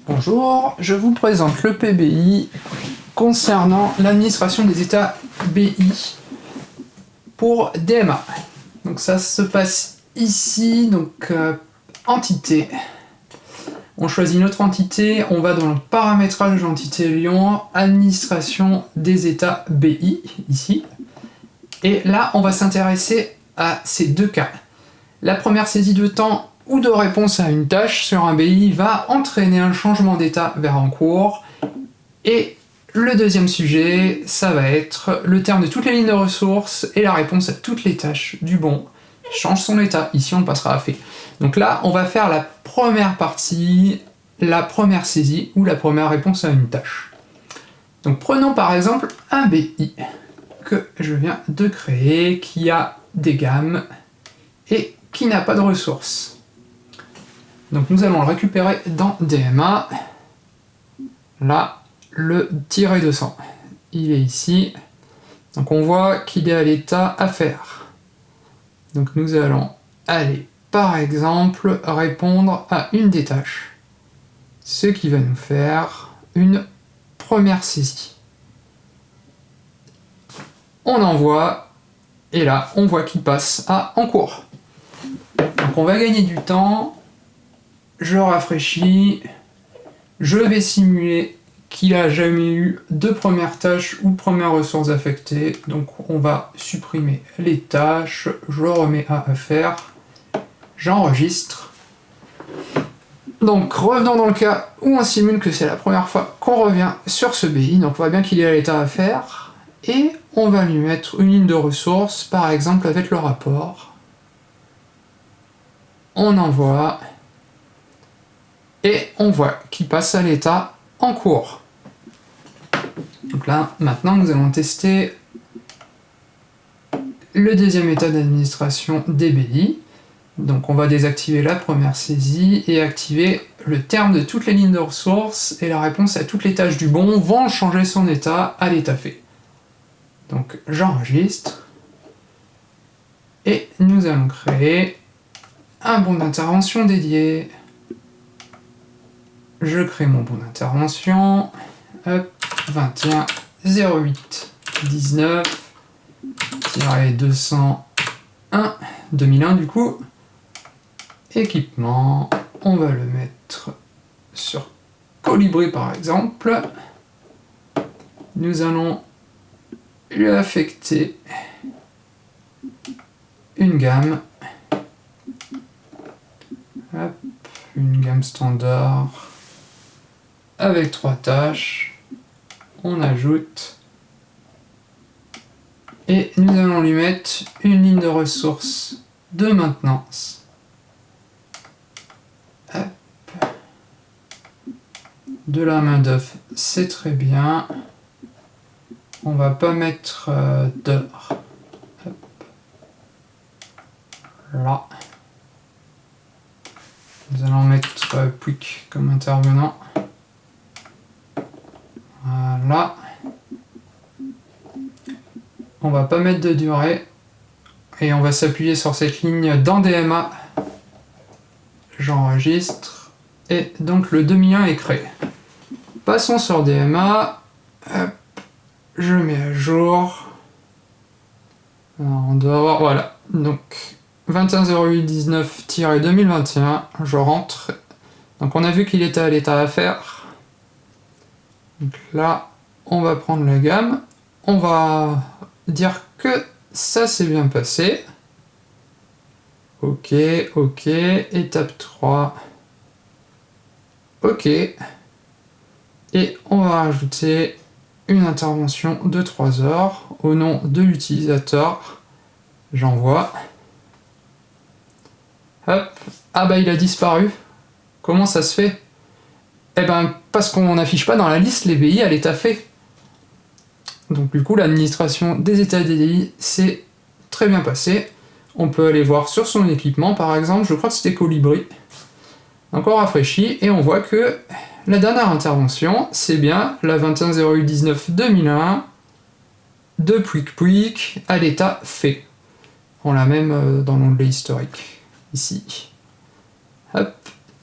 Bonjour, je vous présente le PBI concernant l'administration des états BI pour DMA. Donc ça se passe ici, donc entité. On choisit notre entité, on va dans le paramétrage de l'entité Lyon, administration des états BI, ici. Et là, on va s'intéresser à ces deux cas. La première saisie de temps ou de réponse à une tâche sur un BI va entraîner un changement d'état vers en cours. Et le deuxième sujet, ça va être le terme de toutes les lignes de ressources et la réponse à toutes les tâches du bon change son état. Ici, on passera à fait. Donc là, on va faire la première partie, la première saisie ou la première réponse à une tâche. Donc prenons par exemple un BI que je viens de créer, qui a des gammes et qui n'a pas de ressources. Donc nous allons le récupérer dans DMA. Là, le -200. Il est ici. Donc on voit qu'il est à l'état à faire. Donc nous allons aller, par exemple, répondre à une des tâches. Ce qui va nous faire une première saisie. On envoie, et là, on voit qu'il passe à en cours. Donc on va gagner du temps. Je rafraîchis. Je vais simuler qu'il n'a jamais eu de première tâche ou première ressource affectée. Donc on va supprimer les tâches. Je remets à faire. J'enregistre. Donc revenons dans le cas où on simule que c'est la première fois qu'on revient sur ce BI. Donc on voit bien qu'il est à l'état à faire. Et on va lui mettre une ligne de ressources, par exemple avec le rapport. On envoie. Et on voit qu'il passe à l'état en cours. Donc là, maintenant, nous allons tester le deuxième état d'administration des BI. Donc on va désactiver la première saisie et activer le terme de toutes les lignes de ressources et la réponse à toutes les tâches du bon vont changer son état à l'état fait. Donc j'enregistre et nous allons créer un bon d'intervention dédié. Je crée mon bon d'intervention. Hop, 21 08 19 201 2001 du coup. Équipement, on va le mettre sur Colibri par exemple. Nous allons lui affecter une gamme. Hop, une gamme standard avec 3 tâches. On ajoute et nous allons lui mettre une ligne de ressources de maintenance. Hop. De la main d'œuvre, c'est très bien. On va pas mettre d'heure. Là. Nous allons mettre Quick comme intervenant. Voilà. On va pas mettre de durée. Et on va s'appuyer sur cette ligne dans DMA. J'enregistre. Et donc le 2001 est créé. Passons sur DMA. Hop. Je mets à jour. Alors, on doit avoir... Voilà. Donc 21/08/19-2021. Je rentre. Donc on a vu qu'il était à l'état à faire. Donc là, on va prendre la gamme. On va dire que ça s'est bien passé. Ok, ok. Étape 3. Ok. Et on va rajouter une intervention de 3 heures au nom de l'utilisateur. J'envoie. Hop. Ah bah il a disparu. Comment ça se fait? Eh ben parce qu'on n'affiche pas dans la liste les BI à l'état fait. Donc du coup l'administration des états DDI s'est très bien passée. On peut aller voir sur son équipement par exemple, je crois que c'était Colibri. Donc on rafraîchit et on voit que la dernière intervention, c'est bien la 21/08/19-2001 de Pouic à l'état fait. On l'a même dans l'onglet historique, ici. Hop.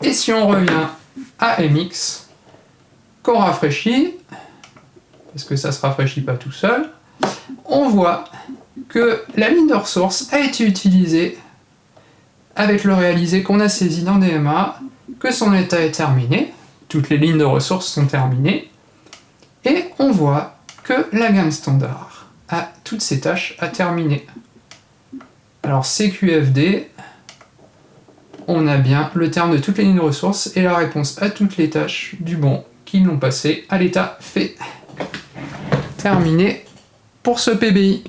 Et si on revient à MX, qu'on rafraîchit, parce que ça ne se rafraîchit pas tout seul, on voit que la ligne de ressource a été utilisée avec le réalisé qu'on a saisi dans DMA, que son état est terminé, toutes les lignes de ressources sont terminées, et on voit que la gamme standard a toutes ses tâches à terminer. Alors CQFD, on a bien le terme de toutes les lignes de ressources et la réponse à toutes les tâches du bon qui l'ont passé à l'état fait. Terminé pour ce PBI.